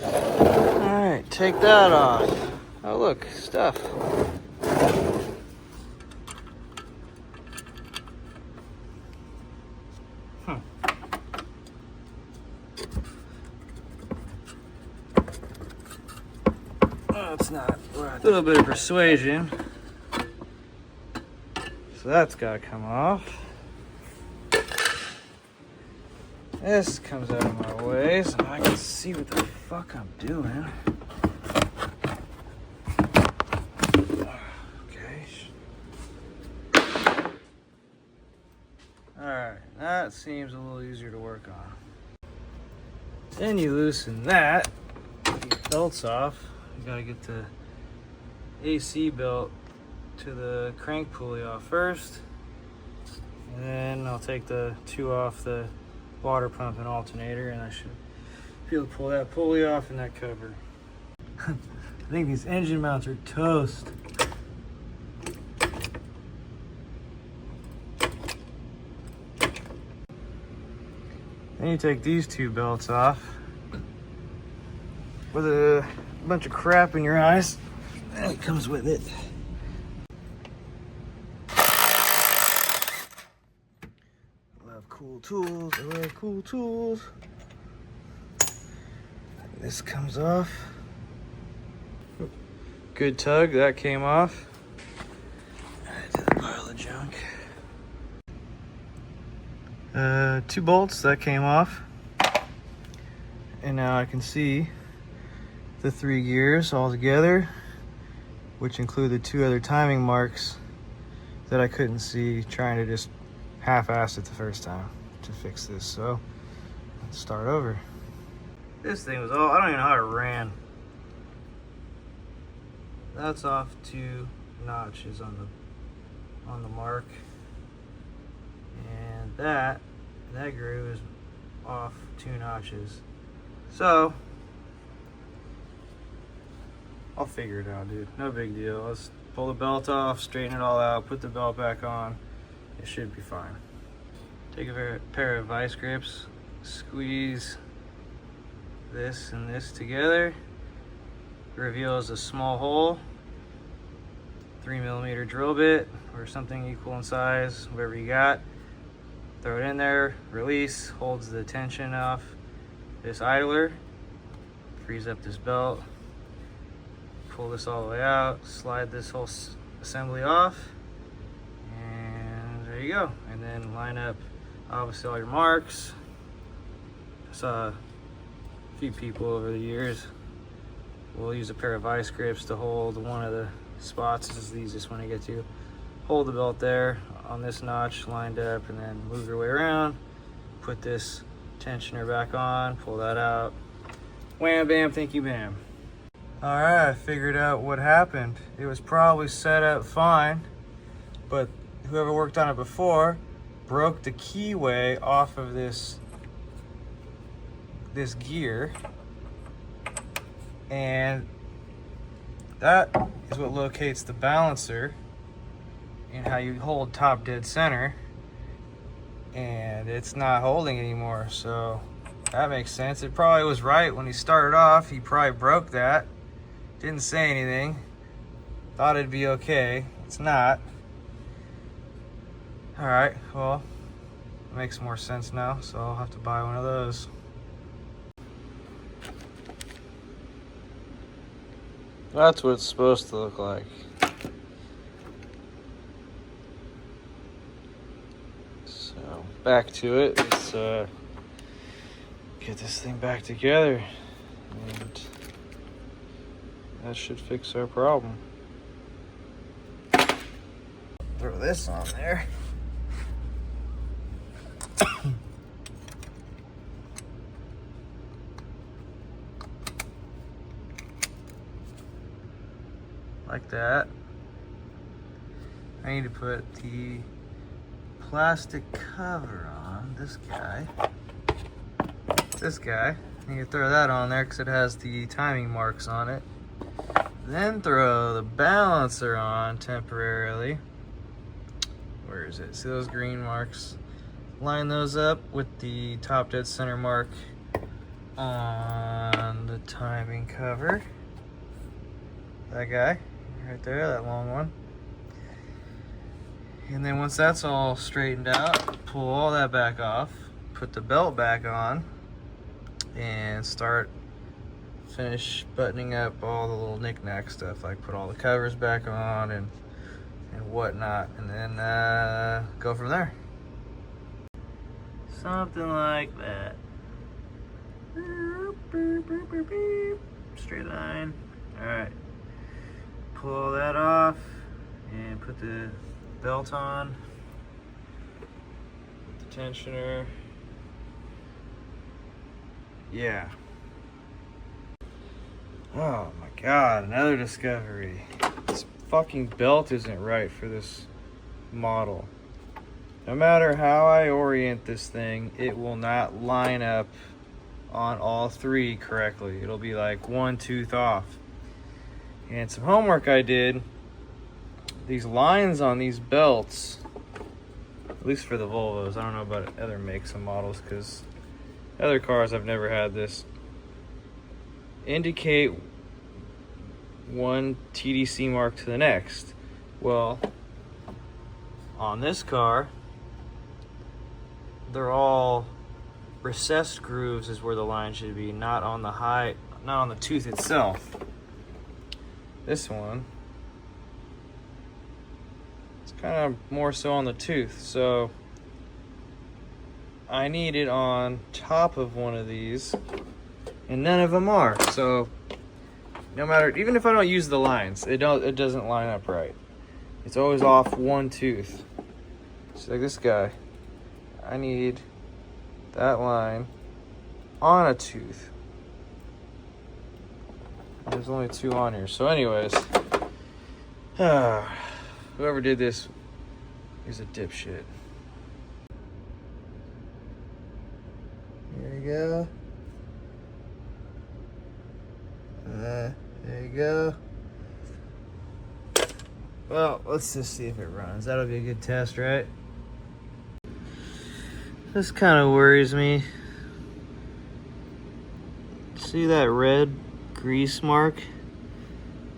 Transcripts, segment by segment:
Alright, take that off. Oh look, stuff. Oh, it's not. A little bit of persuasion. So that's gotta come off. This comes out of my way so I can see what the fuck I'm doing. Okay. Alright, that seems a little easier to work on. Then you loosen that, get your belts off. You gotta get the AC belt to the crank pulley off first. And then I'll take the two off the water pump and alternator, and I should be able to pull that pulley off and that cover. I think these engine mounts are toast. Then you take these two belts off with a bunch of crap in your eyes, and it comes with it. I love cool tools. I love cool tools. This comes off. Good tug, that came off. Add to the pile of junk. Two bolts, that came off. And now I can see the 3 gears all together, which include the 2 other timing marks that I couldn't see trying to just half-ass it the first time to fix this. So let's start over. This thing was all, I don't even know how it ran. That's off 2 notches on the mark. And that groove is off 2 notches. So I'll figure it out, dude. No big deal. Let's pull the belt off, straighten it all out, put the belt back on. It should be fine. Take a pair of vice grips, squeeze this and this together. It reveals a small hole. 3mm drill bit or something equal in size, whatever you got. Throw it in there, release, holds the tension off this idler, frees up this belt. Pull this all the way out, slide this whole assembly off, and there you go. And then line up obviously all your marks. I saw a few people over the years will use a pair of vice grips to hold one of the spots. This is the easiest one to get to. Hold the belt there on this notch lined up, and then move your way around. Put this tensioner back on, pull that out. Wham, bam, thank you, bam. All right, I figured out what happened. It was probably set up fine, but whoever worked on it before broke the keyway off of this gear, and that is what locates the balancer and how you hold top dead center, and it's not holding anymore. So that makes sense. It probably was right when he started off. He probably broke that. Didn't say anything. Thought it'd be okay. It's not. Alright, well, it makes more sense now, so I'll have to buy one of those. That's what it's supposed to look like. So, back to it. Let's get this thing back together. And that should fix our problem. Throw this on there. Like that. I need to put the plastic cover on this guy. I need to throw that on there because it has the timing marks on it. Then throw the balancer on temporarily. Where is it? See those green marks? Line those up with the top dead center mark on the timing cover. That guy right there, that long one. And then once that's all straightened out, pull all that back off, put the belt back on, and finish buttoning up all the little knick-knack stuff, like put all the covers back on and whatnot, and then go from there. Something like that. Straight line. Alright. Pull all that off and put the belt on. Put the tensioner. Yeah. Oh my god, another discovery. This fucking belt isn't right for this model. No matter how I orient this thing, it will not line up on all three correctly. It'll be like one tooth off. And some homework I did, these lines on these belts, at least for the Volvos, I don't know about other makes and models, because other cars I've never had this, indicate one TDC mark to the next. Well, on this car, they're all recessed grooves is where the line should be, not on the tooth itself. This one, it's kind of more so on the tooth, so I need it on top of one of these, and none of them are. So no matter, even if I don't use the lines, it doesn't line up right. It's always off one tooth. So like this guy, I need that line on a tooth. There's only two on here. So anyways, whoever did this is a dipshit. There you go. There you go. Well, let's just see if it runs. That'll be a good test, right? This kind of worries me. See that red grease mark?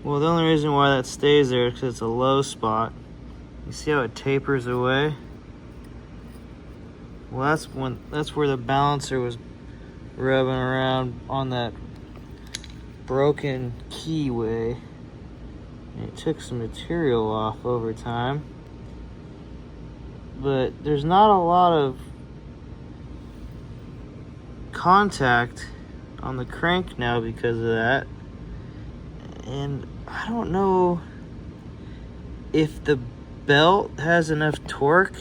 Well, the only reason why that stays there is because it's a low spot. You see how it tapers away? Well, that's where the balancer was rubbing around on that broken keyway. And it took some material off over time. But there's not a lot of contact on the crank now because of that. And I don't know if the belt has enough torque,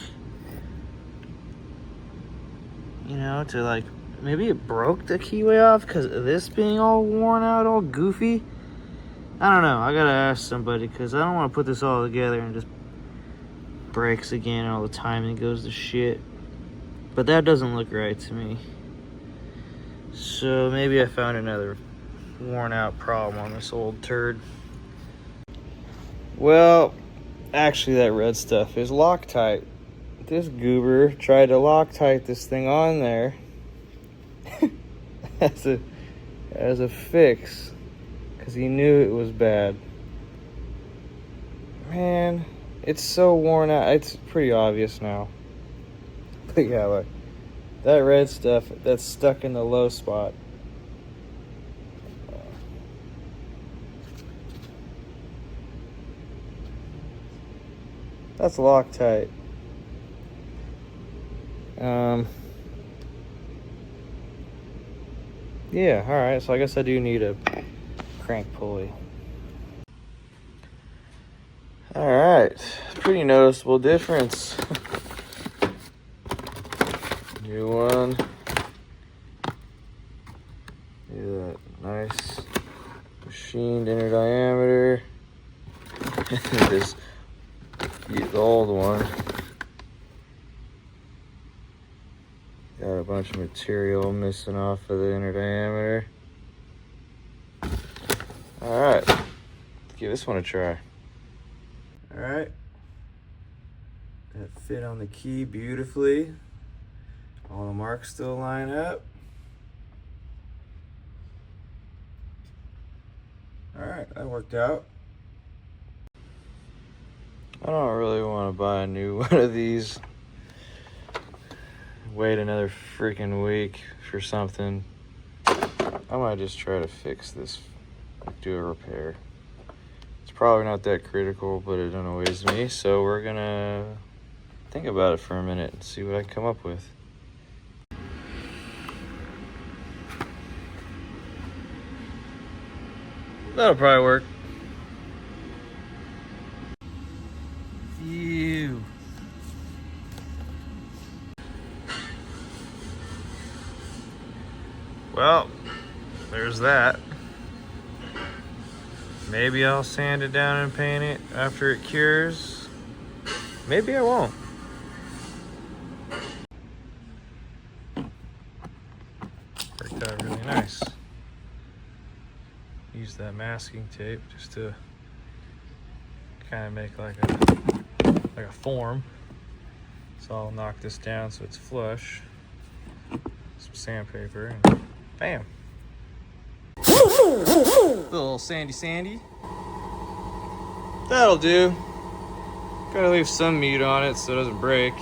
you know, to like, maybe it broke the keyway off because of this being all worn out, all goofy. I don't know. I gotta ask somebody because I don't want to put this all together and just breaks again all the time and goes to shit. But that doesn't look right to me. So maybe I found another worn out problem on this old turd. Well, actually that red stuff is Loctite. This goober tried to Loctite this thing on there as a fix because he knew it was bad. Man, it's so worn out. It's pretty obvious now. But yeah, look. That red stuff, that's stuck in the low spot. That's Loctite. Yeah, alright, so I guess I do need a crank pulley. Alright, pretty noticeable difference. New one. Yeah, nice machined inner diameter. The old one. Got a bunch of material missing off of the inner diameter. Alright, let's give this one a try. Alright. That fit on the key beautifully. All the marks still line up. All right, that worked out. I don't really want to buy a new one of these. Wait another freaking week for something. I might just try to fix this, do a repair. It's probably not that critical, but it annoys me. So we're gonna think about it for a minute and see what I can come up with. That'll probably work. Phew. Well, there's that. Maybe I'll sand it down and paint it after it cures. Maybe I won't. Worked out really nice. Use that masking tape just to kind of make like a form. So I'll knock this down so it's flush. Some sandpaper and bam. Little sandy. That'll do. Gotta leave some meat on it so it doesn't break.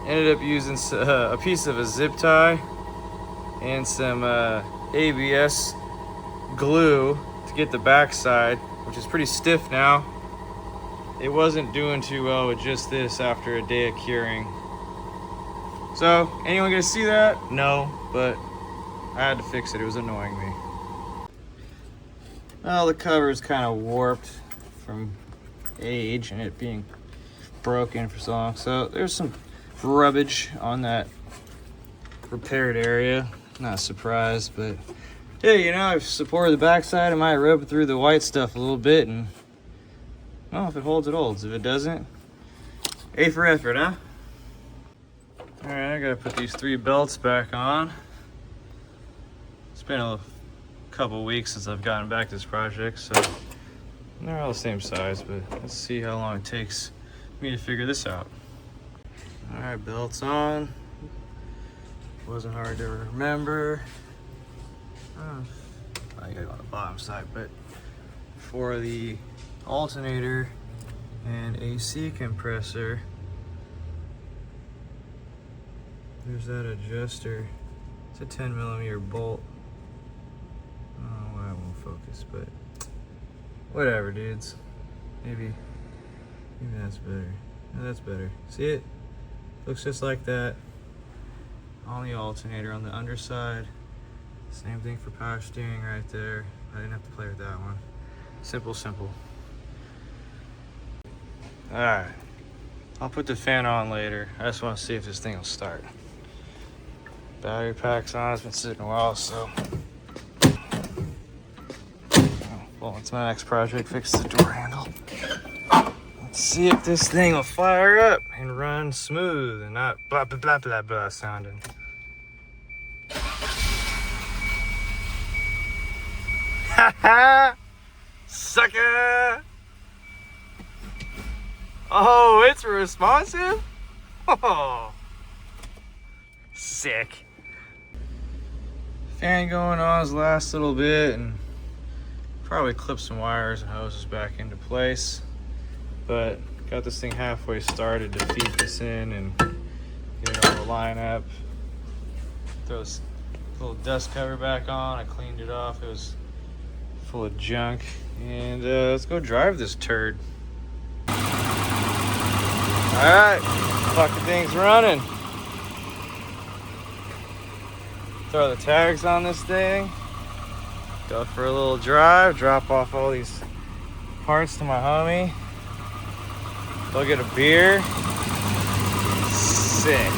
Ended up using a piece of a zip tie and some ABS glue to get the backside, which is pretty stiff now. It wasn't doing too well with just this after a day of curing. So, anyone gonna see that? No, but I had to fix it. It was annoying me. Well, the cover is kind of warped from age and it being broken for so long. So there's some rubbish on that repaired area. Not surprised, but yeah, you know, I've supported the backside. I might rub through the white stuff a little bit, and well, if it holds, it holds. If it doesn't, A for effort, huh? All right, I gotta put these 3 belts back on. It's been a couple weeks since I've gotten back to this project, so they're all the same size, but let's see how long it takes me to figure this out. All right, belts on. Wasn't hard to remember. I got it on the bottom side, but for the alternator and AC compressor, there's that adjuster. It's a 10mm bolt. I don't know why it won't focus, but whatever, dudes. Maybe that's better. No, that's better. See it? Looks just like that on the alternator on the underside. Same thing for power steering right there. I didn't have to play with that one. Simple. Alright. I'll put the fan on later. I just want to see if this thing will start. Battery pack's on. It's been sitting a while, so. Well, it's my next project. Fix the door handle. Let's see if this thing will fire up and run smooth and not blah blah blah blah blah sounding. Ha ha! Sucker! Oh, it's responsive? Oh, sick. Fan going on his last little bit, and probably clip some wires and hoses back into place. But got this thing halfway started to feed this in and get it all the line up. Throw this little dust cover back on. I cleaned it off. It was full of junk. And let's go drive this turd. Alright, fucking thing's running. Throw the tags on this thing. Go for a little drive, drop off all these parts to my homie. Go get a beer. Sick.